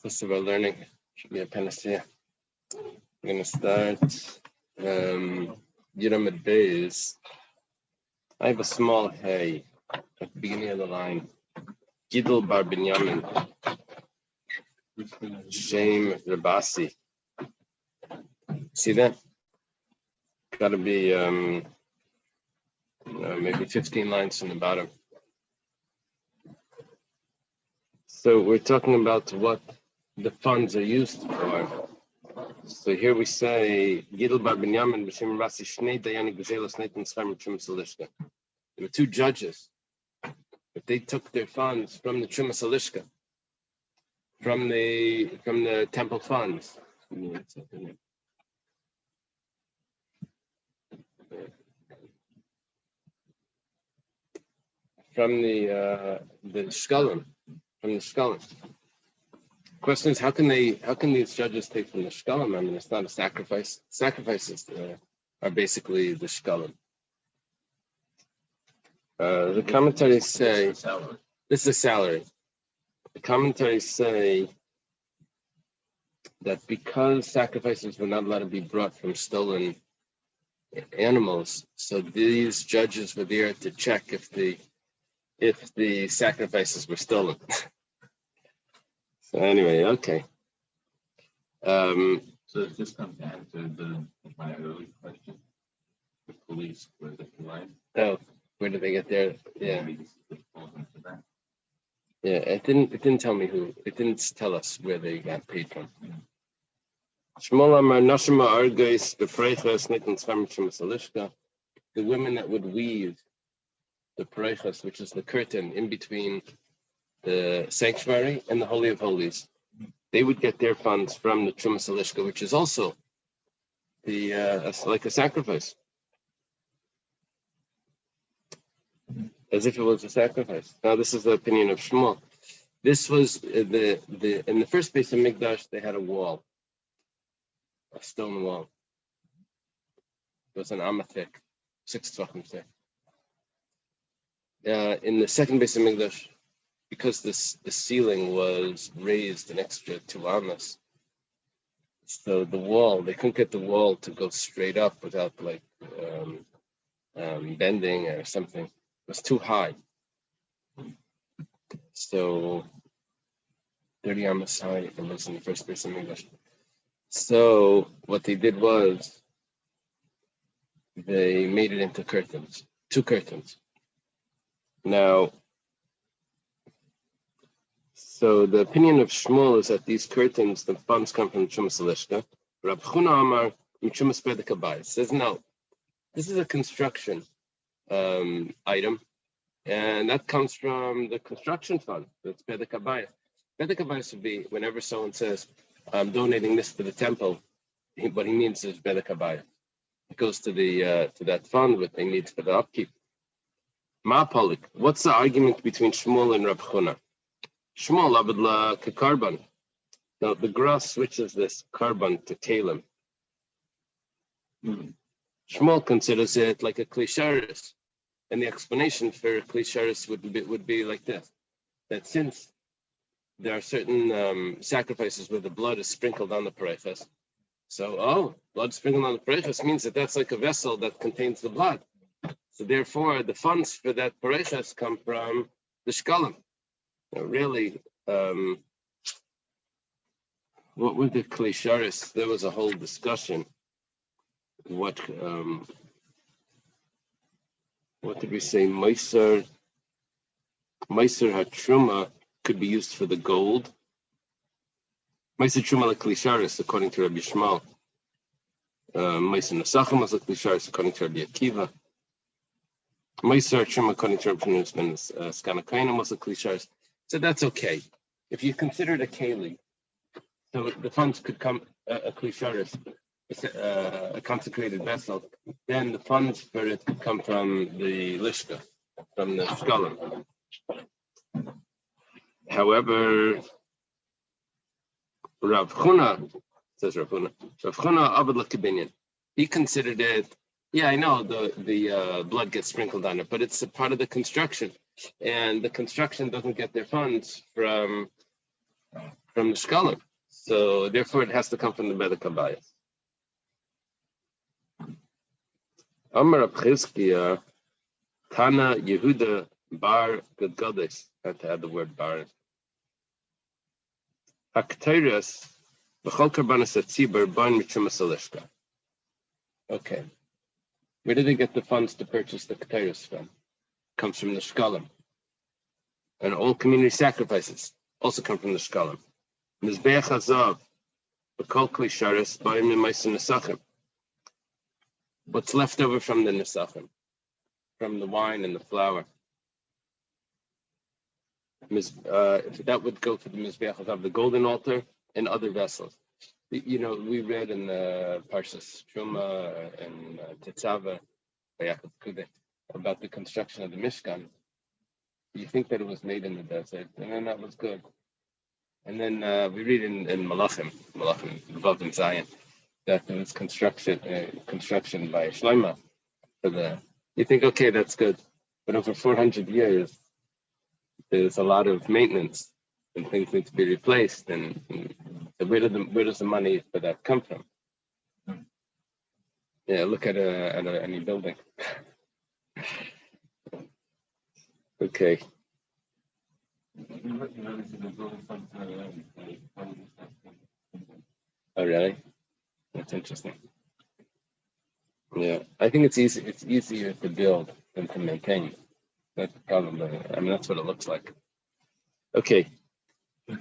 This is our learning. Should be a panacea. We're going to start Yiramid Bays. I have a small hay at the beginning of the line. Gidel Bar Binyamin. Shem Rabasi. See that? Got to be maybe 15 lines from the bottom. So we're talking about what the funds are used for. So here we say Gidel Bar Binyamin B'Shem Rabasi Shnei Dayani Gzelos Neitan Schar Trumas Alishka. There were two judges, but they took their funds from the Trumas Alishka, from the temple funds. From the Shekalim, from the Shekalim. Question is, how can these judges take from the Shekalim? I mean, it's not a sacrifice. Sacrifices are basically the Shekalim. The commentaries say this is a salary. The commentaries say that because sacrifices were not allowed to be brought from stolen animals, so these judges were there to check if the sacrifices were stolen. So anyway, okay. So does this come down to my early question? The police, where they can line? Oh, where did they get there? Yeah. Yeah, it didn't tell me who. It didn't tell us where they got paid from. The women that would weave the parechas, which is the curtain in between the sanctuary and the Holy of Holies, they would get their funds from the Trumas Alishka, which is also like a sacrifice, as if it was a sacrifice. Now, this is the opinion of Shmuel. This was in the first base of Mikdash. They had a wall, a stone wall. It was an amathik, 6 tvachim thick. In the second base of Mikdash, because the ceiling was raised an extra 2 amas, so the wall, they couldn't get the wall to go straight up without bending or something. It was too high. So 30 amas high, it was in the first base of English. So what they did was they made it into curtains, 2 curtains. Now, so the opinion of Shmuel is that these curtains, the funds come from Trumas Alishka. Rab Chuna Amar Trumas Bedek Abayis says no. This is a construction item, and that comes from the construction fund. That's Bedek Abayis. Bedek Abayis would be whenever someone says, "I'm donating this to the temple," what he means is Bedek Abayis. It goes to that fund, what they need for the upkeep. Ma'apolik. What's the argument between Shmuel and Rab Chuna? Shmuel abedla kekarban. Now the grass switches this carbon to kalim. Shmuel considers it like a klisharis, and the explanation for klisharis would be like this: that since there are certain sacrifices where the blood is sprinkled on the parechas, so blood sprinkled on the parechas means that that's like a vessel that contains the blood. So therefore, the funds for that parechas come from the shekalim. Really, what were the klisharis? There was a whole discussion. What did we say? Meiser hatruma could be used for the gold. Meiser truma like klisharis, according to Rabbi Shmuel. Meiser nasachim was like klisharis, according to Rabbi Akiva. Meiser truma, according to Rabbi Shmuel, skanakainim was like klisharis. So that's okay. If you consider it a keli, so the funds could come, a klisharis, a consecrated vessel, then the funds for it could come from the lishka, from the shekalim. However, Rav Chuna, says Rav Chuna Abed L'Kibinyan, he considered it, yeah, I know the blood gets sprinkled on it, but it's a part of the construction. And the construction doesn't get their funds from from the Shekalim. So therefore it has to come from the Bedek Habayis. Amar Rab Chizkiya, Tana Yehuda Bar Gadgades. I had to add the word bar. Hakteres B'chol Karbanas Atzibur Ban Mitzumas Alishka. Okay. Where did they get the funds to purchase the Ketairos from? Comes from the Shekalim. And all community sacrifices also come from the Shekalim. Mizbeach Hazav B'kol Kli Sharis Ba'im Nemaisim Nesachim. What's left over from the Nesachim? From the wine and the flour. That would go to the Mizbeach of the golden altar and other vessels. You know, we read in the Parshas Truma and Tetzava by Yaakov Kude about the construction of the Mishkan. You think that it was made in the desert, and then that was good. And then we read in Malachim, involved in Zion, that there was construction by Shlomo for the. You think, okay, that's good, but over 400 years, there's a lot of maintenance and things need to be replaced. And where does the money for that come from? Yeah, look at any building. Okay. Oh, really? That's interesting. Yeah, I think it's easy. It's easier to build than to maintain. That's the problem. I mean, that's what it looks like. Okay. You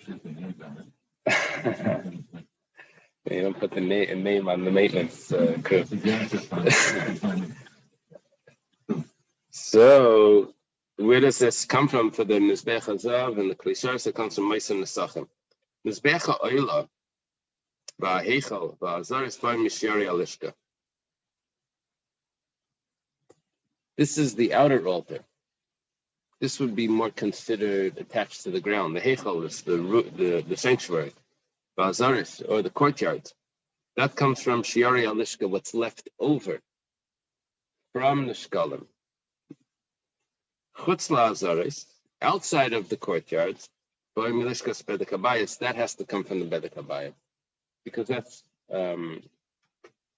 don't put the name on the maintenance crew. So, where does this come from for the Mizbeach Hazav and the Klishars? It comes from Meisim Nesachim. Mizbeach Ha'oila V'Heichal V'Azaris B'Im Mishyari Alishka. This is the outer altar. This would be more considered attached to the ground. The Heichal is the sanctuary. V'Azaris, or the courtyard. That comes from Shiari Alishka, what's left over from the Shekalim. Chutz la'azaris, outside of the courtyards, that has to come from the Bedek Habayis, because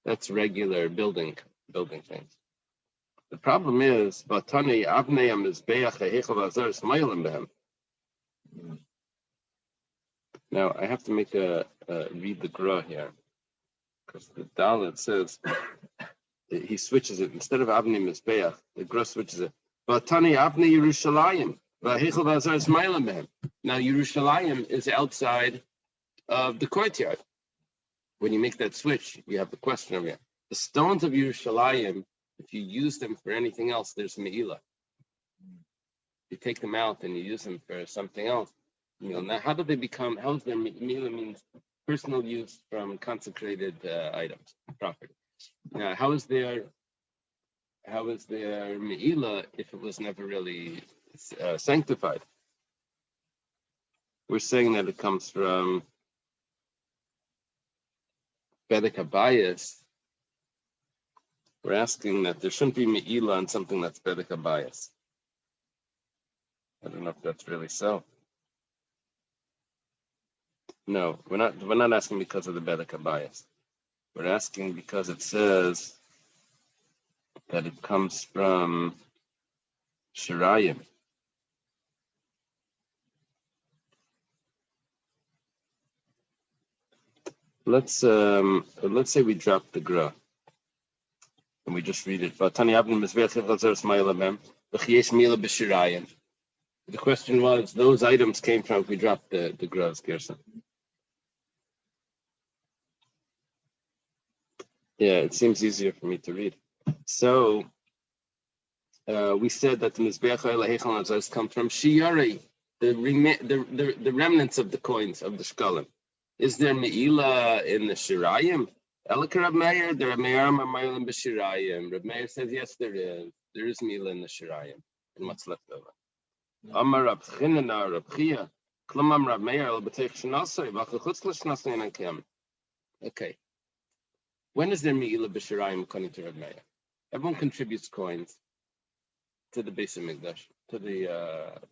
that's regular building things. The problem is, now I have to make read the Gra here, because the Dalet says he switches it instead of Avnei Mizbeach. The Gra switches it. Now Yerushalayim is outside of the courtyard. When you make that switch, you have the question over here. The stones of Yerushalayim, if you use them for anything else, there's Me'ilah. You take them out and you use them for something else. Now, how is their Me'ilah means personal use from consecrated items, property. Now, how is their Me'ilah if it was never really sanctified? We're saying that it comes from Bedek Habayis. We're asking that there shouldn't be Me'ilah on something that's Bedek Habayis. I don't know if that's really so. No, we're not asking because of the Bedek Habayis. We're asking because it says that it comes from Shirayim. Let's say we drop the Gra and we just read it. The question was, those items came from, if we drop the Gra's Gerson. Yeah, it seems easier for me to read. So we said that the Mizbeach Ha'el come from Shiyari, the remnants of the coins of the Shekalim. Is there Me'ilah in the Shirayim? Elika Rab Meir, there are Me'arim Amayim b'Shirayim. Rab Meir says, yes, there is. There is Me'ilah in the Shirayim. And what's left over? Amar Rab Chinana, Rab Chia, Klamam Rab Meir, El B'teich Shnasai, V'achachutz L'Shnasai Nankem. Okay. When is there Me'ilah b'Shirayim according to Rab Meir? Everyone contributes coins to the Beis Hamikdash, to the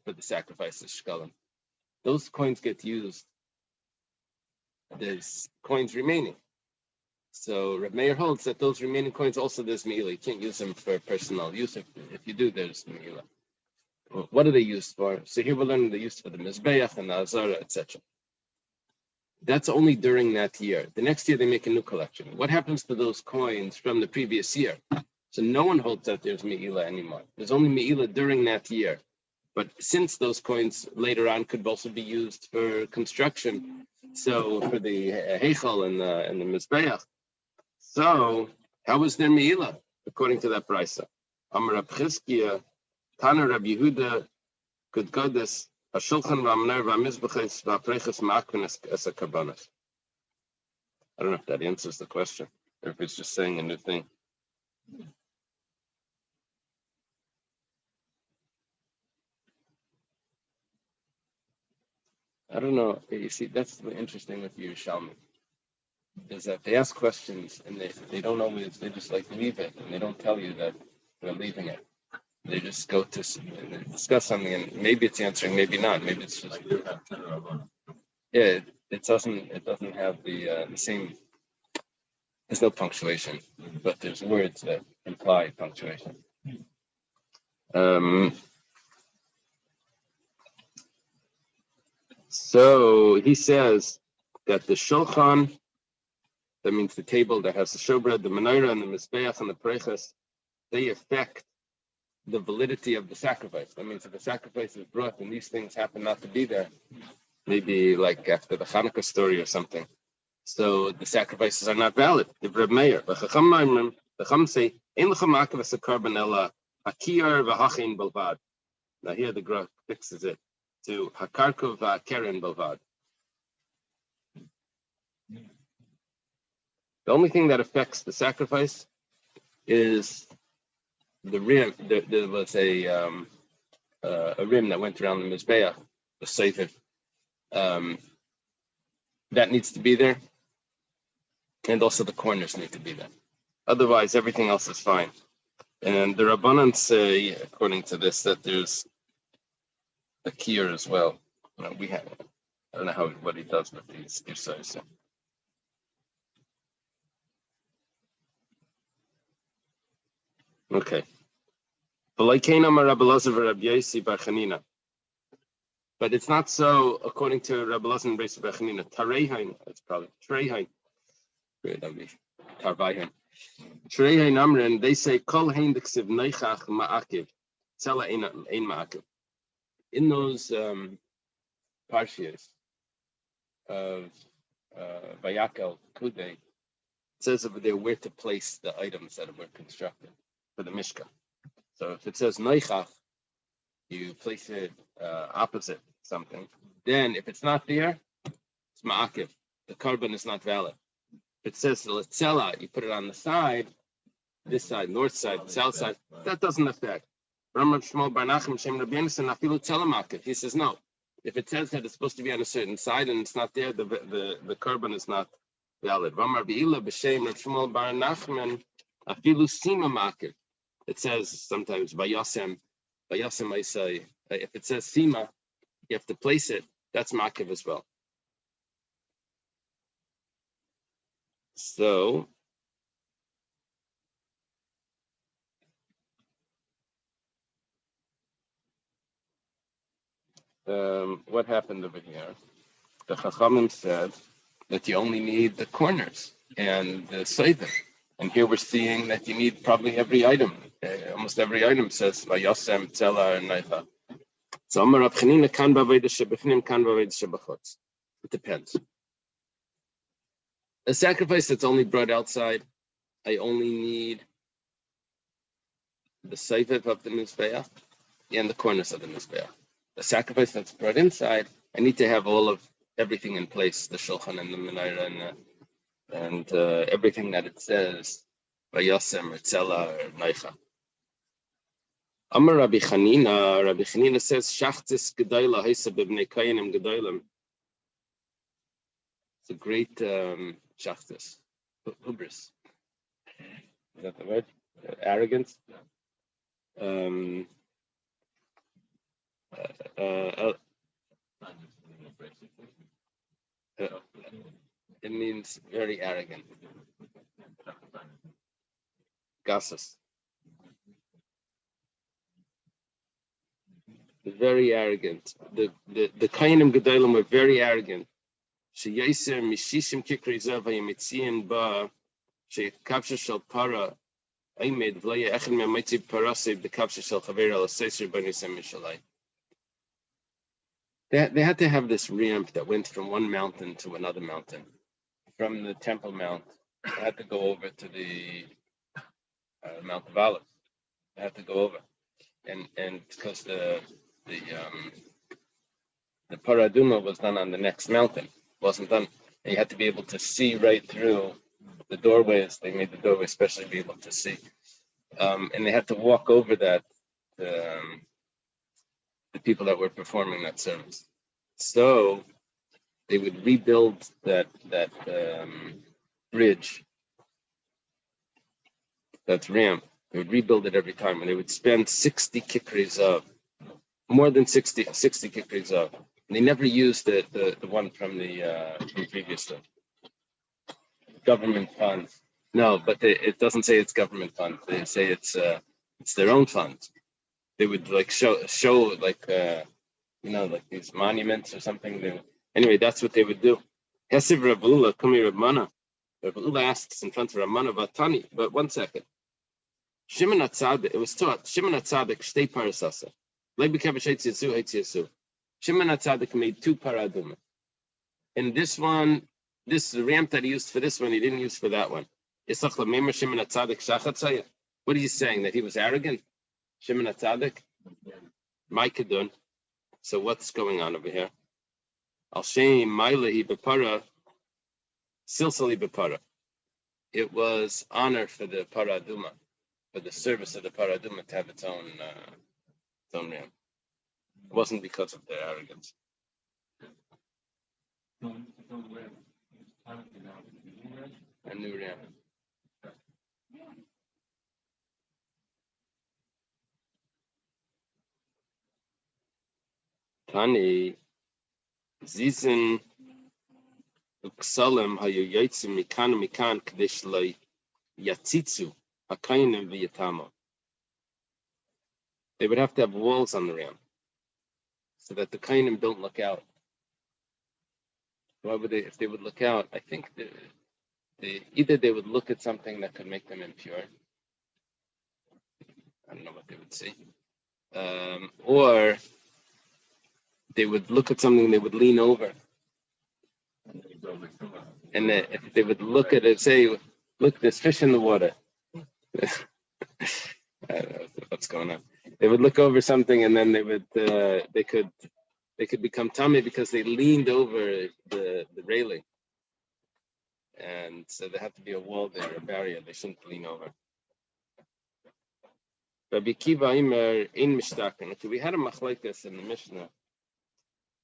for the sacrifices Shekalim. Those coins get used there's coins remaining. So Reb Meir holds that those remaining coins also there's meila. You can't use them for personal use. If you do, there's meila. Well, what are they used for? So here we're learning they're used for the mizbeach and the azara, etc. That's only during that year. The next year they make a new collection. What happens to those coins from the previous year? So no one holds that there's meila anymore. There's only meila during that year. But since those coins later on could also be used for construction, so for the heichal and the mizbeach. So how was there meila according to that brisa? Amar Rab Chizkiya, Tana Rab Yehuda, Good Goddess, Hashulchan v'amner v'amizbeches v'apreches ma'akvin as a karbanas. I don't know if that answers the question, or if it's just saying a new thing. I don't know. You see, that's the interesting with Yerushalmi, is that they ask questions and they don't always, they just like leave it and they don't tell you that they're leaving it. They just go to discuss something and maybe it's answering, maybe not. Maybe it's just yeah. It doesn't have the same. There's no punctuation, but there's words that imply punctuation. So he says that the shulchan, that means the table that has the showbread, the menorah, and the mizbeach and the preches, they affect the validity of the sacrifice. That means if the sacrifice is brought and these things happen not to be there, maybe like after the Hanukkah story or something, so the sacrifices are not valid. The Reb Meir, the Chacham say, "Ein lecha ma'akev as a karban ela hakiyar v'hachin belvad." Now here the Grach fixes it to hakarkov v'akeren belvad. The only thing that affects the sacrifice is the rim. There was a rim that went around the mizbeach, the sefer. That needs to be there, and also the corners need to be there. Otherwise, everything else is fine. And the Rabbanan say, according to this, that there's a kiyur as well. We have. I don't know what he does with these girsais. Okay. But it's not so according to Rabbi Elazar and Beis Bechanina. Tareihain, that's probably Tareihain. Tarvaihain. Tareihain Amrin, they say Kol Hein Diksiv Neichach Ma'akiv. Tzela Ein Ma'akiv. In those parshias of Vayakel Kude, it says over there where to place the items that were constructed for the Mishkan. So if it says Neichach, you place it opposite something. Then if it's not there, it's Ma'akiv. The carbon is not valid. If it says Letzela, you put it on the side, this side, north side, south side, that doesn't affect. He says no. If it says that it's supposed to be on a certain side and it's not there, the carbon is not valid. It says sometimes Vayasem I say, if it says Sima, you have to place it, that's Makiv as well. So what happened over here? The Chachamim said that you only need the corners and the Seder. And here we're seeing that you need probably every item. Almost every item says Vayasem, Tzela, and Naicha. So Amar Rab Chanina kan b'aveda shebifnim, kan b'aveda shebachutz. It depends. A sacrifice that's only brought outside, I only need the seifet of the mizbeach and the corners of the mizbeach. The sacrifice that's brought inside, I need to have all of everything in place, the shulchan and the menorah and everything that it says, vayasem or tzela or naicha. Amar Rabbi Chanina says, shachtis gedayla heisa b'bnei kayanim gedaylim. It's a great shachtis, hubris. Is that the word? Arrogance. It means very arrogant. Gasus. Very arrogant. The Kainim Gedolim were very arrogant. Sheyaser Mishishim Kikri Zav Hayamitzian Ba Shekapsha Shal Para Aimed Vlaya Echel Memaitzi Parase the Kapsha Shal Chaver Al Seser Banisem Mishalai. They had to have this ramp that went from one mountain to another mountain. From the Temple Mount, they had to go over to the Mount of Olives. They had to go over, and because the Paraduma was done on the next mountain, wasn't done. And you had to be able to see right through the doorways. They made the doorway especially be able to see, and they had to walk over that. The people that were performing that service, so they would rebuild that bridge, that ramp. They would rebuild it every time, and they would spend 60 kikris of, more than 60 kikris of. And they never used the one from the previous government funds. No, but it doesn't say it's government funds. They say it's their own funds. They would like show like like these monuments or something. Anyway, that's what they would do. Hesiv Rabula, come here, Rabmana. Rabula asks in front of Ramana Vatani, but 1 second. Shimon HaTzadik, it was taught, Shimon HaTzadik, Shtei Parasasa. Lebi Kevish Eitziyasu, Eitziyasu. Shimon HaTzadik made 2 paraduma. And this one, the ramp that he used for this one, he didn't use for that one. Isach Lamemer Shimon HaTzadik Shachatzaya. What are you saying? That he was arrogant? Shimon HaTzadik? Maikadun. So what's going on over here? Al Shem Mailahi Bepara, Silsali Bepara. It was honor for the Paraduma, for the service of the Paraduma to have its own ramp. It wasn't because of their arrogance. A new ramp. Tani Zizin Uksalem Hayu Yaitzim Mikan Kadesh Lai Yatzitsu Hakainim Viyatama. They would have to have walls on the ramp so that the Kainim don't look out. Why would they? If they would look out, I think either they would look at something that could make them impure. I don't know what they would see, or they would look at something. They would lean over, and if they would look at it, say, "Look, there's fish in the water." I don't know what's going on. They would look over something, and then they could become tummy because they leaned over the railing, and so there had to be a wall there, a barrier. They shouldn't lean over. Rabbi Kiva Imer in Mishtaken. Okay, we had a machlekes in the Mishnah.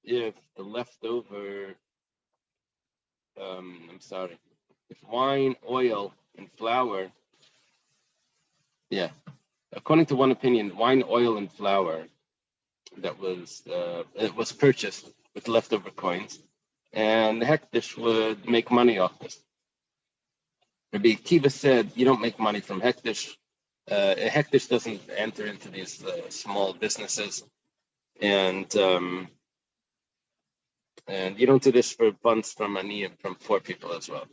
If the leftover, if wine, oil, and flour, according to one opinion, wine, oil, and flour that was it was purchased with leftover coins, and the hektish would make money off this. Rabbi Kiva said, you don't make money from hektish. A hektish doesn't enter into these small businesses, and you don't do this for funds from aniyim, from poor people as well.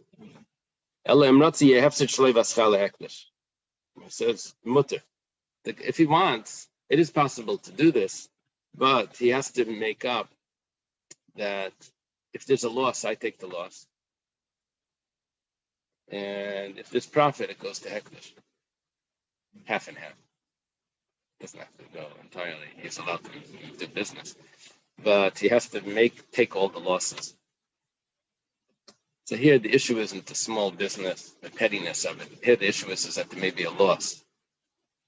He says mutter. If he wants, it is possible to do this, but he has to make up that if there's a loss, I take the loss. And if there's profit, it goes to hektish. Half and half. Doesn't have to go entirely. He's allowed to do business. But he has to take all the losses. So here the issue isn't the small business, the pettiness of it. Here the issue is that there may be a loss.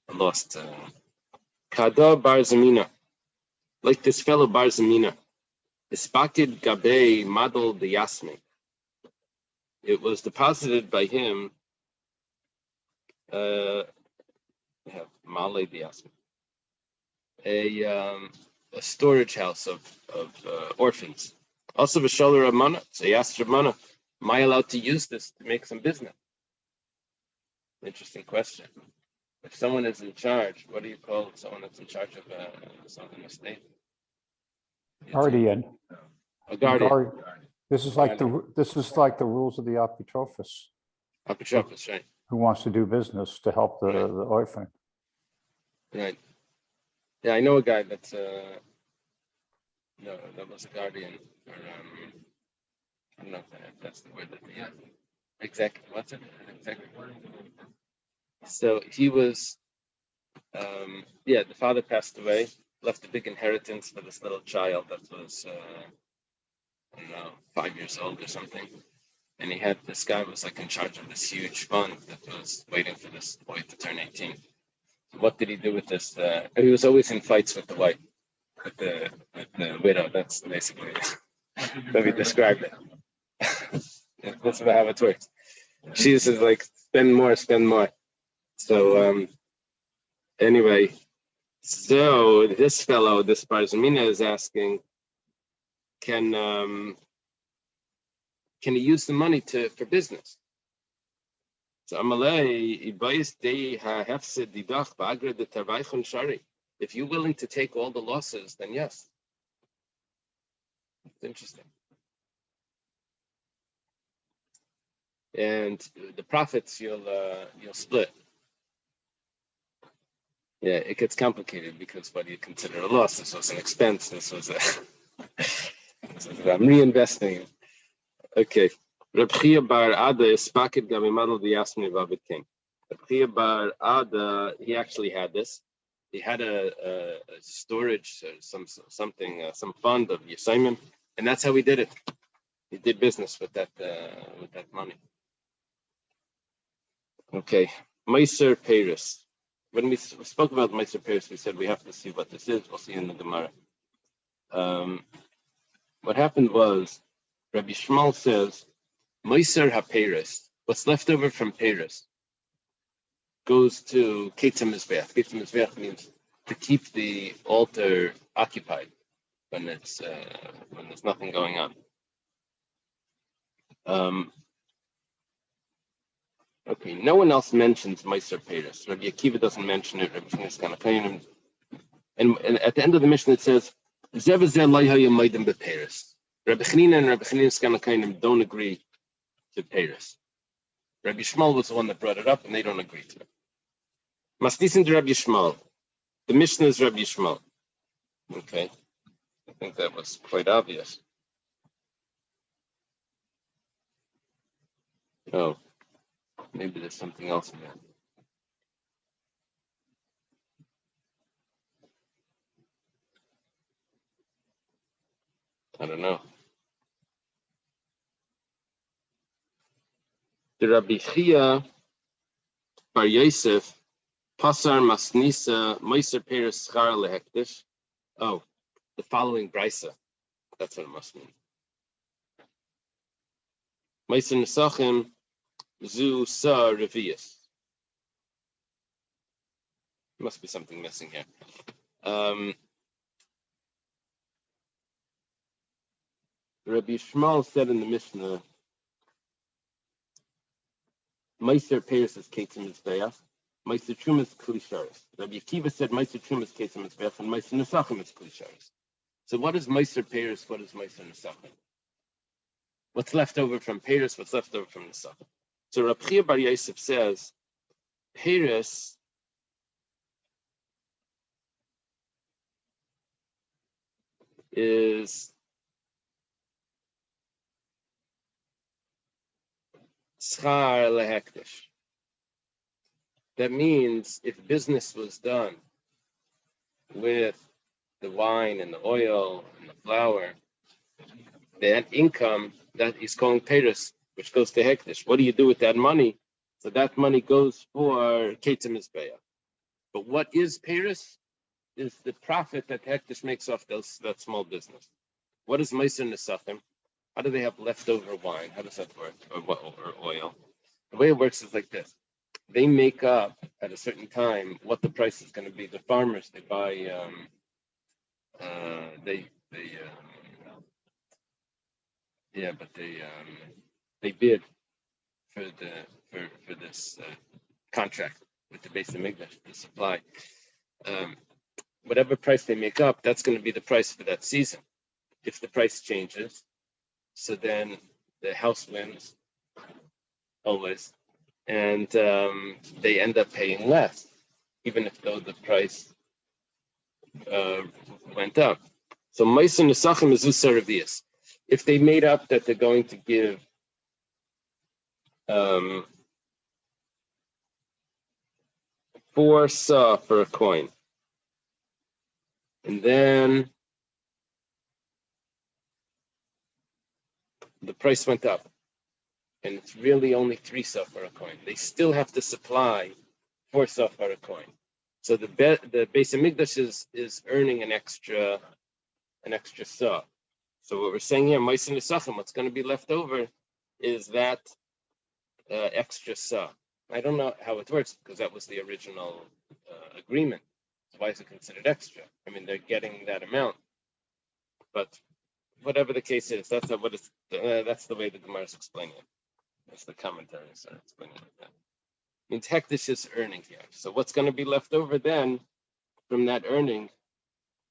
A lost Kada Bar Zamina. Like this fellow Bar Zamina. Ispakid Gabe Madol de Yasmi. It was deposited by him. We have Male de Yasmi. A storage house of orphans. Also V'sholer Ramana. So he asked Ramana, Am I allowed to use this to make some business? Interesting question. If someone is in charge, what do you call someone that's in charge of something estate? Guardian. A guardian. This is like the rules of the Apitrophus, Apitrophus, right? who wants to do business to help the orphan. Right. Yeah, I know a guy that's that was a guardian. Or, I don't know if that's the word that they use. Executive. What's it? Executive. So he was, the father passed away, left a big inheritance for this little child that was, 5 years old or something. And this guy was like in charge of this huge fund that was waiting for this boy to turn 18. So what did he do with this? He was always in fights with the wife, with the widow. That's basically how he described it. That's about how it works. She says like, spend more. So anyway, so this fellow, this Barzamina is asking, can he use the money for business? So if you're willing to take all the losses, then yes. It's interesting. And the profits you'll split. Yeah, it gets complicated because what do you consider a loss? This was an expense. This was I'm reinvesting. Okay. Reb Chia bar Ada is spaket gamimadal the Yasmin Vavid King. Reb Chia bar Ada, he actually had this. He had a storage, some fund of Yisayim, and that's how he did it. He did business with that money. Okay, Meiser Paris. When we spoke about Meiser Paris, we said we have to see what this is. We'll see in the Gemara. What happened was, Rabbi Shmuel says, Meiser HaParis, what's left over from Paris, goes to Ketzim Mizbeach. Ketzim Mizbeach means to keep the altar occupied when there's nothing going on. Okay, no one else mentions Meiser Paris. Rabbi Akiva doesn't mention it. Rabbi Shmuel is kind of claiming. And at the end of the mission, it says, Zev Zeh Lo Haya Meidim BeParis. Rabbi Chanina and Rabbi Chanina's kind of don't agree to Paris. Rabbi Shmuel was the one that brought it up, and they don't agree to it. Masnisin to Rabbi Shmuel. The Mishnah is Rabbi Shmuel. Okay, I think that was quite obvious. Oh, maybe there's something else in there. I don't know. The Rabbi Chia bar Yosef Pasar Masnisa Meiser Paris Schar Lehektish. Oh, the following brisa. That's what it must mean. Meiser Nesachim Zu Sa Revius. Must be something missing here. Rabbi Shmuel said in the Mishnah, Meiser Paris is Ketzim Mizbeach, Meiser Trum is Klisharis. Rabbi Akiva said Meiser Trum is Ketzim Mizbeach, and Meiser Nesachim is Klisharis. So what is Meiser Paris? What is Meiser Nesachim? What's left over from Paris? What's left over from Nesachim? So Reb Chia bar Yosef says, Paris is schar lehektish. That means if business was done with the wine and the oil and the flour, that income that is called Paris, which goes to hektish. What do you do with that money? So that money goes for Ketzim Mizbeach. But what is Paris? Is the profit that hektish makes off that small business. What is Meiser Nesachim? How do they have leftover wine? How does that work? Or oil? The way it works is like this. They make up at a certain time what the price is going to be. The farmers, they buy, they bid for this contract with the Beis Hamikdash, the supply. Whatever price they make up, that's going to be the price for that season. If the price changes, so then the house wins always, and they end up paying less, even if though the price went up. So Meiser Nesachim is Usaravias. If they made up that they're going to give 4 saw for a coin, and then the price went up, and it's really only 3 saw for a coin, they still have to supply 4 saw for a coin. So the Beis Hamikdash is earning an extra saw. So what we're saying here, Meiser Nesachim, what's going to be left over is that extra saw. I don't know how it works because that was the original agreement. So why is it considered extra? I mean, they're getting that amount, but whatever the case is, that's not what it's. That's the way the Gemara is explaining it. That's the commentaries are explaining it like that. Means hektish is earning here. So what's going to be left over then from that earning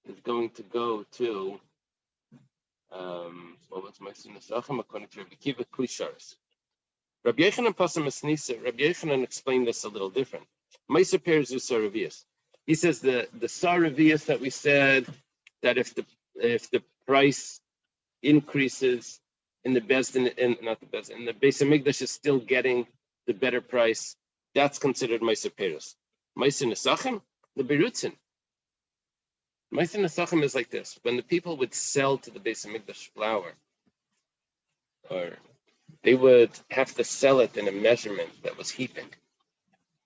is going to go to what was Meiser Nesachim according to Rabbi Akiva Klisharis. Rabbi Yochanan Pasam Esnisa. Rabbi Yochanan explained this a little different. Meiser Peres Usaravias. He says the Saravias that we said that if the price increases in the Bezdin, not the Bezdin, in the Beis Hamikdash is still getting the better price, that's considered Meiser Peres. Meiser Nesachim, the Berutzin. Meiser Nesachim is like this: when the people would sell to the Beis Hamikdash flour, or they would have to sell it in a measurement that was heaping.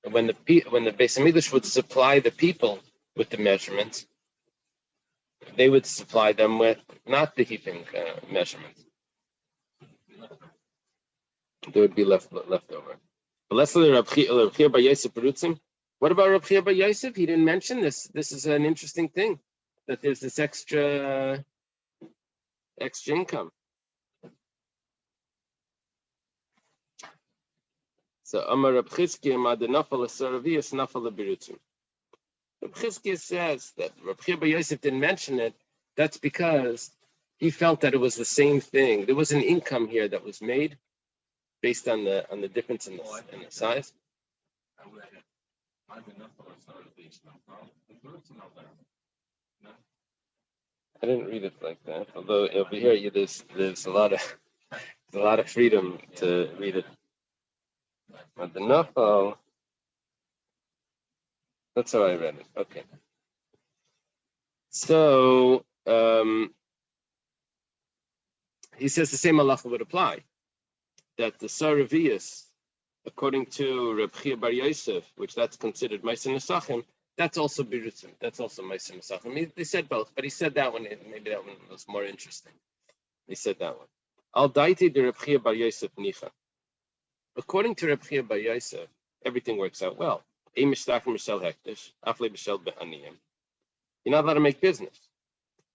And when the Beis Hamikdash would supply the people with the measurements, they would supply them with not the heaping measurements. There would be left over. What about Reb Chia Bar Yosef? He didn't mention this. This is an interesting thing, that there's this extra income. So Amar Reb Chizkiya Mad Nafal Saravias Nafal Berutzim. Reb Chizkiya says that Reb Chia Bar Yosef didn't mention it. That's because he felt that it was the same thing. There was an income here that was made based on the difference in the size. I didn't read it like that. Although over here there's a lot of freedom to read it. But the Nafal, that's how I read it. Okay. So he says the same halacha would apply, that the Saravias, according to Reb Chia Bar Yosef, which that's considered Meiser Nesachim, that's also Berutzim. That's also Meiser Nesachim. They said both, but he said that one. Maybe that one was more interesting. He said that one. Al daiti de Reb Chia Bar Yosef nicha. According to Reb Chia Bar Yosef, everything works out well. You're not allowed to make business.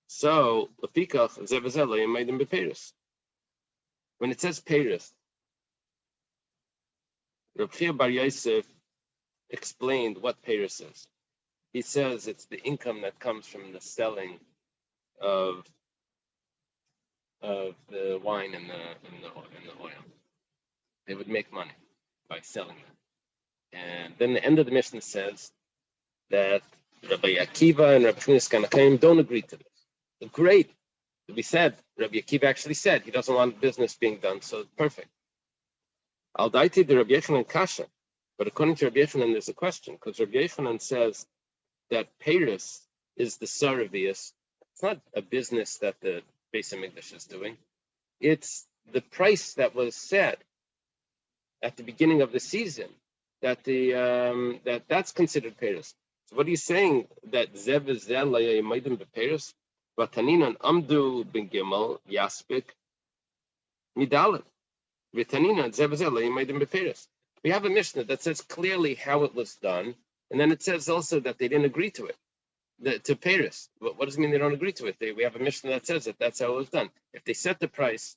So, when it says Peres, Reb Chia Bar Yosef explained what Peres is. He says it's the income that comes from the selling of the wine and the oil. They would make money by selling them. And then the end of the Mishnah says that Rabbi Akiva and Rabbi Shmuel Kanakaim don't agree to this. Great. We said, Rabbi Akiva actually said he doesn't want business being done, so perfect. Al daiti de Rabbi Yochanan kasha. But according to Rabbi Yochanan, there's a question, because Rabbi Yochanan says that Peres is the Saravias. It's not a business that the Beis Hamikdash is doing. It's the price that was set at the beginning of the season, that's considered Peres. So what are you saying? That Zev is Zel Layayimaidim bePeres? Vataninan Amdu ben Gimel Yaspik Midalet. Vitaninan Zev is Zel Layayimaidim bePeres. We have a Mishnah that says clearly how it was done, and then it says also that they didn't agree to it, to Peres. What does it mean they don't agree to it? We have a Mishnah that says that that's how it was done. If they set the price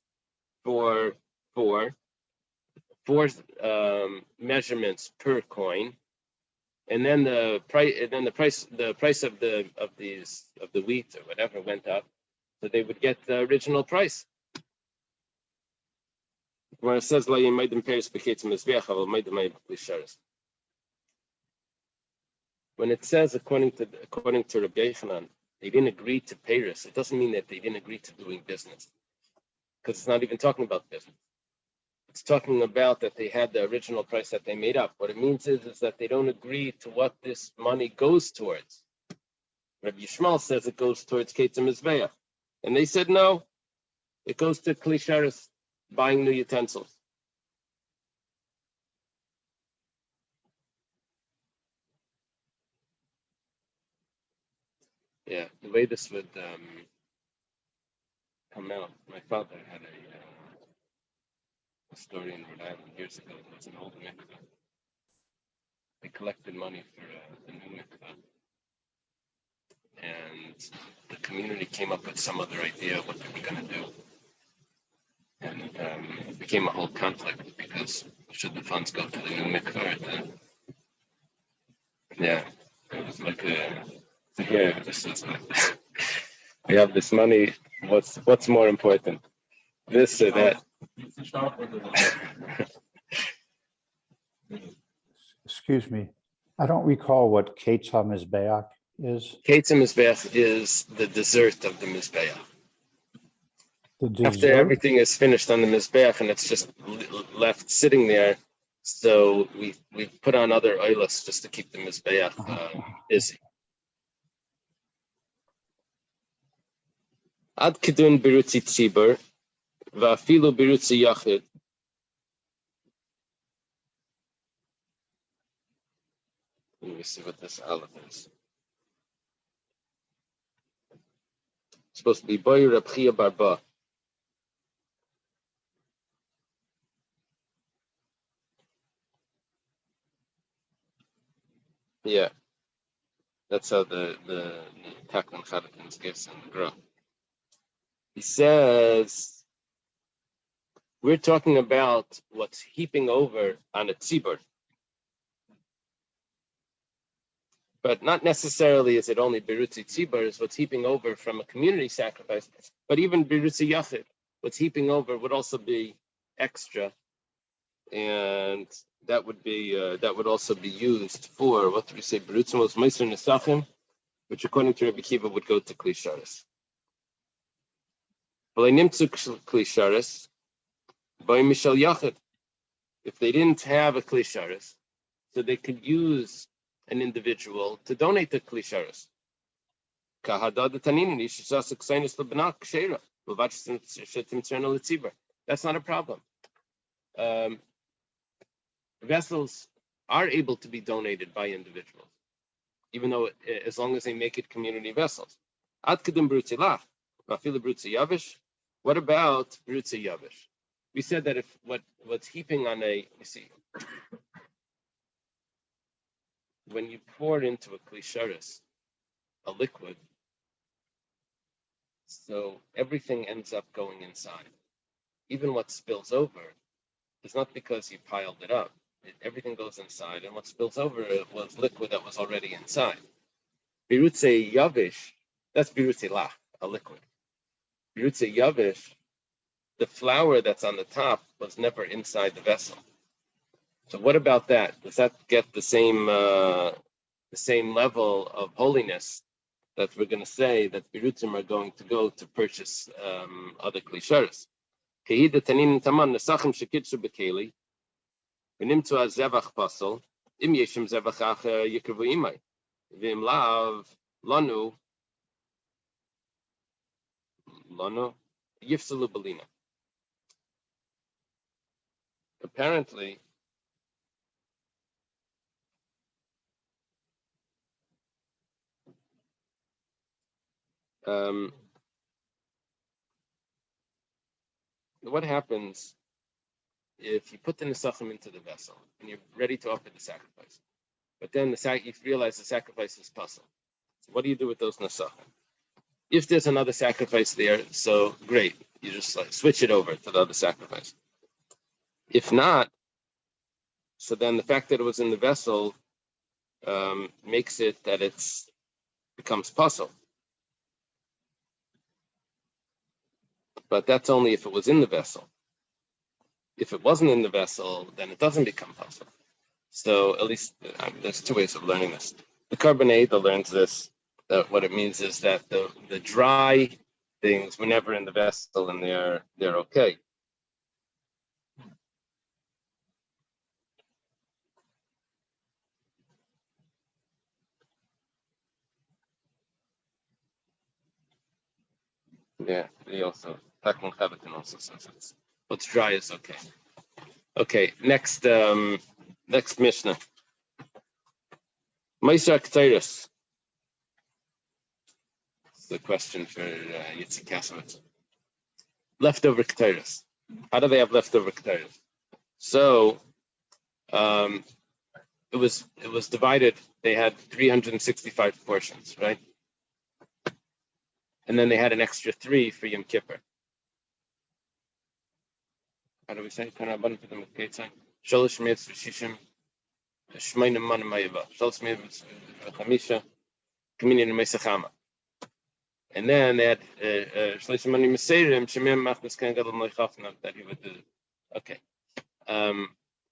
for 4, 4 measurements per coin, and then the price of the wheat or whatever went up, so they would get the original price. When it says when it says according to Rabbi Yochanan, they didn't agree to Paris, it doesn't mean that they didn't agree to doing business, because it's not even talking about business. It's talking about that they had the original price that they made up. What it means is that they don't agree to what this money goes towards. Rabbi Yishmael says it goes towards Ketzim Mizbeach. And they said no, it goes to Klisharis, buying new utensils. Yeah, the way this would come out, my father had a story in Rhode Island years ago. It was an old mikveh. They collected money for a new mikveh. And the community came up with some other idea of what they were going to do. And it became a whole conflict, because should the funds go to the new mikveh? Yeah, it was like here, this is we have this money. What's more important, this or that? Excuse me. I don't recall what Ketzah Mizbeach is. Ketzah Mizbeach is the dessert of the Mizbeach. The After dessert? everything is finished on the Mizbeach and it's just left sitting there, so we put on other oilas just to keep the Mizbeach busy. Ad kidun birutzi tzibur, va'afilu birutzi yachid. Let me see what this aleph is. It's supposed to be Boy Reb Chia Barba. Yeah, that's how the Taklan Chadakin's gifts and the Gra. He says we're talking about what's heaping over on a tzibur, but not necessarily is it only birutzi tzibur is what's heaping over from a community sacrifice, but even birutzi yachid, what's heaping over would also be extra, and that would also be used for, what do we say, birutzi mos meiser nesachim, which according to Rabbi Kiva would go to klisharis. Klisharis by Mishal Yachid. If they didn't have a klisharis, so they could use an individual to donate the klisharis. That's not a problem. Vessels are able to be donated by individuals, even though as long as they make it community vessels. What about Brutzi Yavish? We said that if what's heaping on when you pour into a klisharis a liquid, so everything ends up going inside. Even what spills over is not because you piled it up. Everything goes inside, and what spills over was liquid that was already inside. Birutze Yavish, that's Birutze Lach, a liquid. Birutze Yavish, the flour that's on the top was never inside the vessel. So what about that? Does that get the same level of holiness that we're going to say that Birutzim are going to go to purchase other klisharis? Kehida tanin taman nesachim shekitzu bekeli, v'nimtzu azevach pasol, im yeshim zevach acher yikrevu imay, v'im lav lanu yifsalu belina. Apparently, what happens if you put the nesachim into the vessel and you're ready to offer the sacrifice, but then you realize the sacrifice is puzzle? So what do you do with those nesachim? If there's another sacrifice there, so great, you just switch it over to the other sacrifice. If not, So then the fact that it was in the vessel makes it that it's becomes puzzle. But that's only if it was in the vessel. If it wasn't in the vessel, then it doesn't become puzzle. So at least there's two ways of learning this. The carbonate learns this. What it means is that the dry things were never in the vessel and they're okay. Yeah, he also Takman Chavitin also says it's what's dry is okay. Okay, next Mishnah. Ma'aser Keteiros. It's the question for Yitzchak Kasowitz. Leftover Keteiros. How do they have leftover Keteiros? So it was divided. They had 365 portions, right? And then they had an extra 3 for Yom Kippur. How do we say? Shalosh mitzvah shishim, shmeinim manim ma'eva. Shalosh mitzvah chamisha, kaminin meisachama. And then they had shalosh manim meseirim, shemim machnas kan gadol moichafna, that he would do. Okay.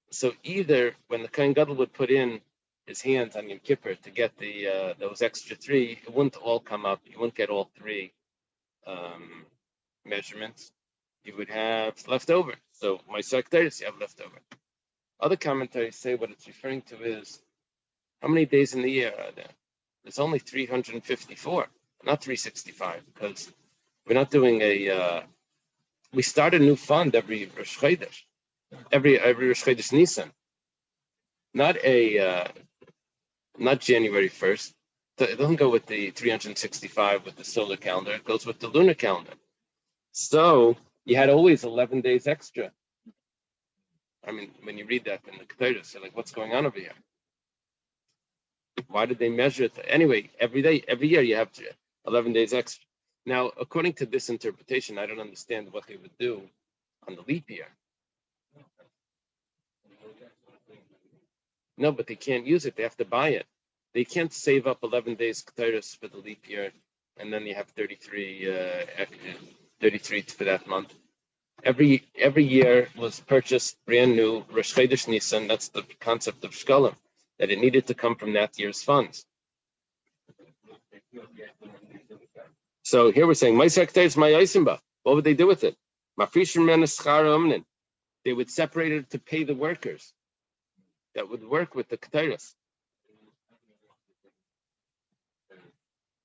So either when the Kohen Gadol would put in his hands on Yom Kippur to get the those extra 3, it wouldn't all come up. You wouldn't get all 3 measurements. You would have leftover. So my secretaries, you have leftover. Other commentaries say what it's referring to is how many days in the year are there? There's only 354, not 365, because we're not doing we start a new fund every Rosh Chodesh, every Rosh Chodesh Nisan, not January 1st. It doesn't go with the 365 with the solar calendar. It goes with the lunar calendar. So you had always 11 days extra. I mean, when you read that in the Keteiros, you're like, what's going on over here? Why did they measure it? Anyway, every year you have 11 days extra. Now, according to this interpretation, I don't understand what they would do on the leap year. No, but they can't use it. They have to buy it. They can't save up 11 days Keteiros for the leap year, and then you have 33 for that month. Every year was purchased brand new Rosh Chodesh Nisan. That's the concept of Shekalim, that it needed to come from that year's funds. So here we're saying, what would they do with it? They would separate it to pay the workers that would work with the Keteiros.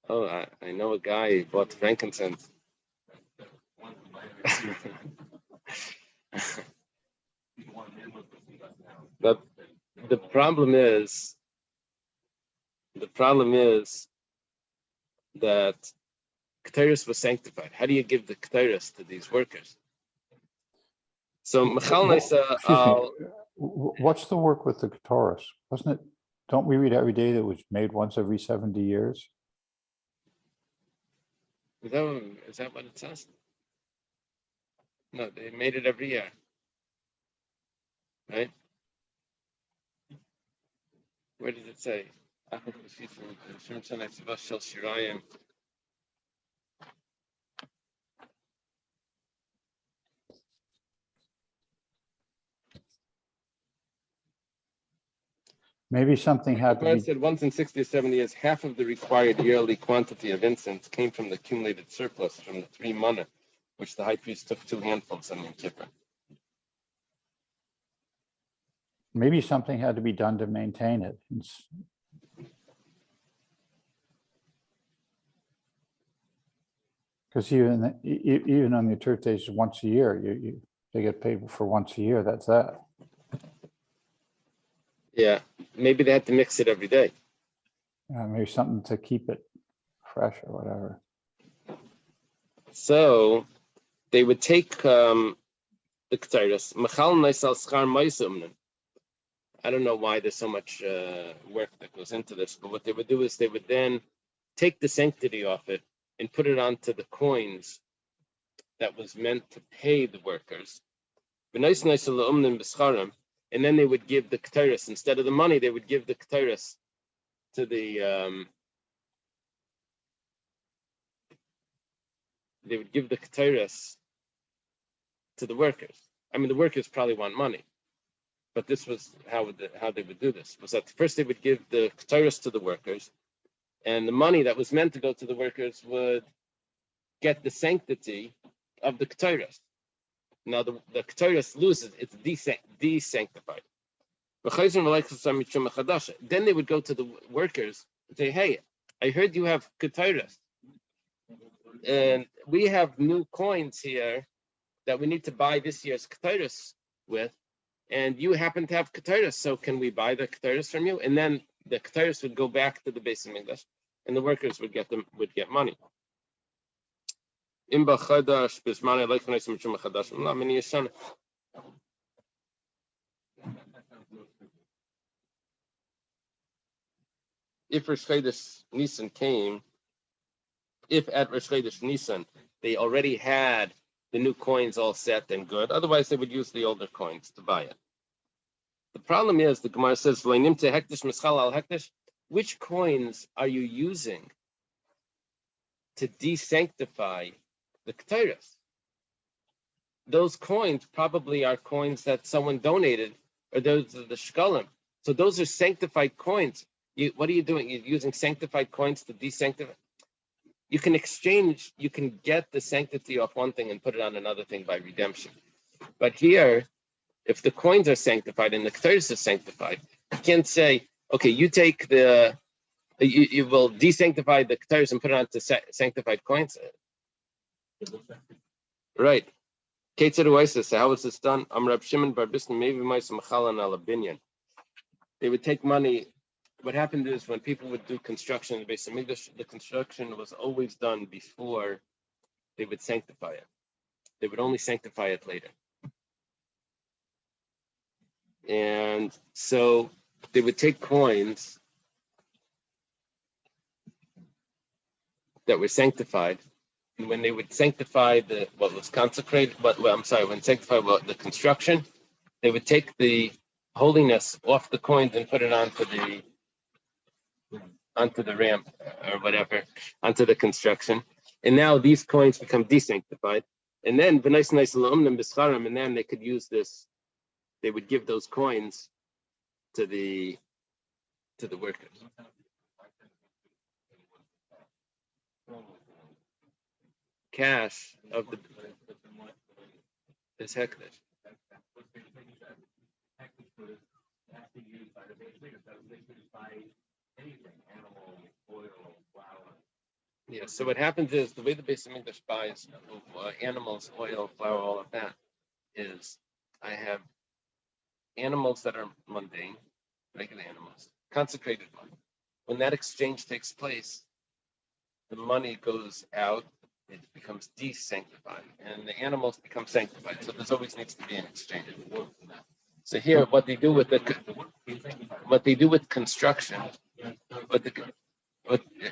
Oh, I know a guy who bought frankincense. But the problem is that Keteiros was sanctified. How do you give the Keteiros to these workers? So Michal What's the work with the Keteiros? Wasn't it? Don't we read every day that it was made once every 70 years? Is that what it says? No, they made it every year, right? Where does it say? Maybe something had to It be. said once in 60 or 70 years, half of the required yearly quantity of incense came from the accumulated surplus from the 3 manna, which the high priest took 2 handfuls on Yom Kippur. Maybe something had to be done to maintain it. Because even on the church days, once a year, they get paid for once a year. That's that. Yeah, maybe they had to mix it every day. Maybe something to keep it fresh or whatever. So they would take the Keteiros. I don't know why there's so much work that goes into this, but what they would do is they would then take the sanctity off it and put it onto the coins that was meant to pay the workers. and then they would give the Ketores instead of the money. They would give the Ketores to the to the workers. I mean, the workers probably want money, but this was how they would do this. Was that first they would give the Ketores to the workers, and the money that was meant to go to the workers would get the sanctity of the Ketores. Now the Ketores loses; it's desanctified. Then they would go to the workers and say, "Hey, I heard you have Ketores, and we have new coins here that we need to buy this year's Ketores with, and you happen to have Ketores, so can we buy the Ketores from you?" And then the Ketores would go back to the base of English, and the workers would get money. If Rosh Chodesh Nisan came, if at Rosh Chodesh Nisan they already had the new coins all set and good, otherwise they would use the older coins to buy it. The problem is, the Gemara says, which coins are you using to desanctify the Ketores? Those coins probably are coins that someone donated, or those are the Shekalim. So those are sanctified coins. What are you doing? You're using sanctified coins to desanctify. You can get the sanctity off one thing and put it on another thing by redemption. But here, if the coins are sanctified and the Ketores is sanctified, you can't say, okay, you take you will desanctify the Ketores and put it onto sanctified coins. Right. So how was this done? They would take money. What happened is when people would do construction in the base of English, the construction was always done before they would sanctify it. They would only sanctify it later. And so they would take coins that were sanctified, and when they would sanctify what was consecrated, the construction, they would take the holiness off the coins and put it onto the ramp or whatever, onto the construction. And now these coins become desanctified. And then and then they could use this, they would give those coins to the workers. Cash of the is hekdesh. Yeah, so what happens is the way the base of English buys animals, oil, flour, all of that is I have animals that are mundane, regular animals, consecrated money. When that exchange takes place, the money goes out, it becomes desanctified, and the animals become sanctified. So there's always needs to be an exchange. So here, what they do with construction,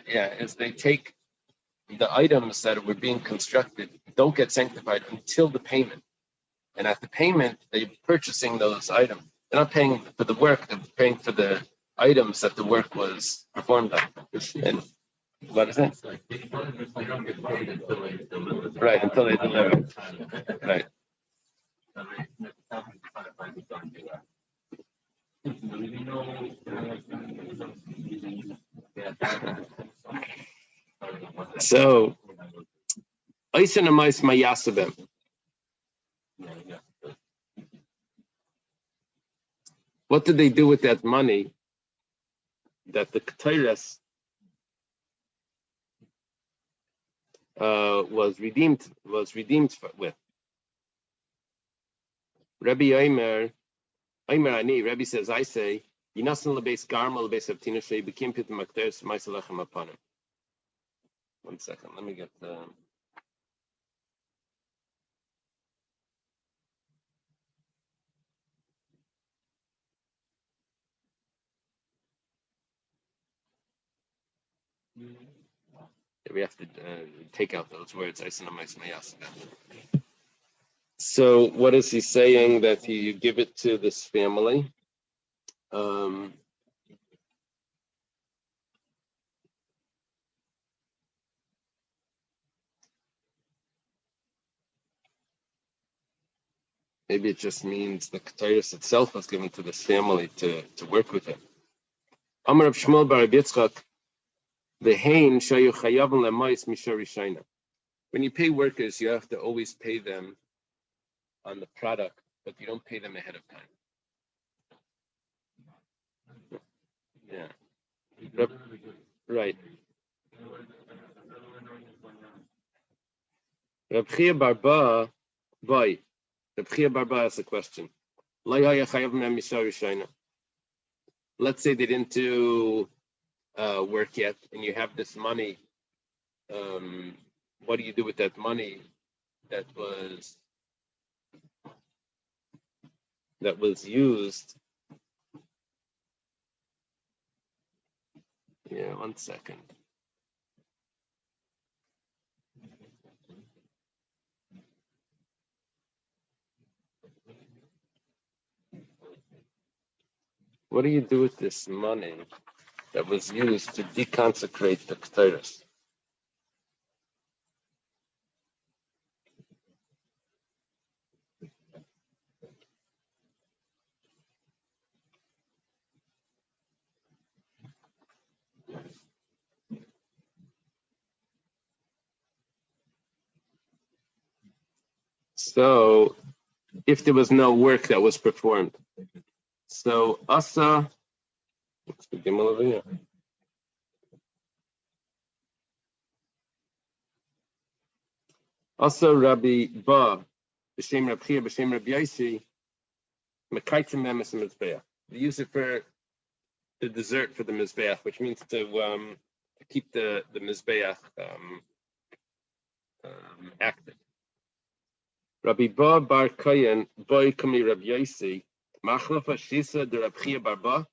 is they take the items that were being constructed, don't get sanctified until the payment. And at the payment, they're purchasing those items. They're not paying for the work, they're paying for the items that the work was performed on. And what is it? Right, until they deliver. Right. So, what did they do with that money that the Ketores was redeemed with? Rabbi says, I say, Yinasan lebeis garma lebeis avtina shei bekim pitim akteres ma'asalachem apanim. 1 second, let me get the. We have to take out those words. I send them my. So what is he saying? That you give it to this family? Maybe it just means the Ketairis itself was given to this family to work with it. Amar of Shmuel bar Rabbi Yitzchak, v'hein shayu chayavim lemayis mishar rishayna. When you pay workers, you have to always pay them on the product, but you don't pay them ahead of time. Yeah. Right. Reb Chia Barba, boy. Reb Chia Barba has a question. Let's say they didn't do work yet, and you have this money. What do you do with that money that was used? Yeah, 1 second. What do you do with this money that was used to deconsecrate the Ketairis? So, if there was no work that was performed, so Asa, what's the Gimel over here? Also, Rabbi Ba, B'Shem Reb Chia, B'Shem Reb Yaisi, Mekaitzim Memes Mizbeach. They use it for the dessert for the Mizbeach, which means to keep the Mizbeach active. Rabbi Ba Bar Kayan, Boy Kami Reb Yaisi, Machlafa Shisa de Reb Chia Bar Ba,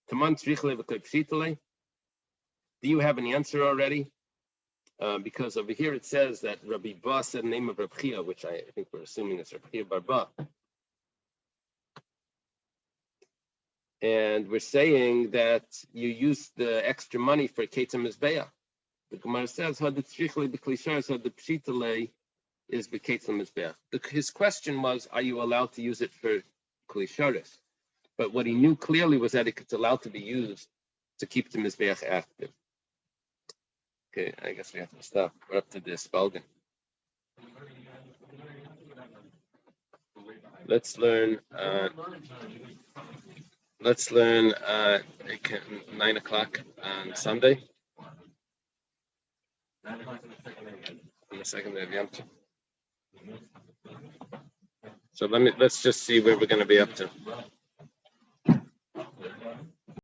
Taman Tzrichle V'Kleb Shitale. Do you have an answer already? Because over here it says that Rabbi Ba said the name of Reb Chia, which I think we're assuming is Reb Chia Bar Ba. And we're saying that you use the extra money for Ketzim Mizbeach. The Gemara says, "Had the tzrichli b'klisharis, had the pshitale is b'Ketzim Mizbeach." His question was, are you allowed to use it for klisharis? But what he knew clearly was that it's allowed to be used to keep the Mizbeach active. Okay, I guess we have to stop. We're up to this Balgan. Let's learn. Let's learn 9 o'clock on Sunday. On the second day of Yom Tov. So let's just see where we're going to be up to.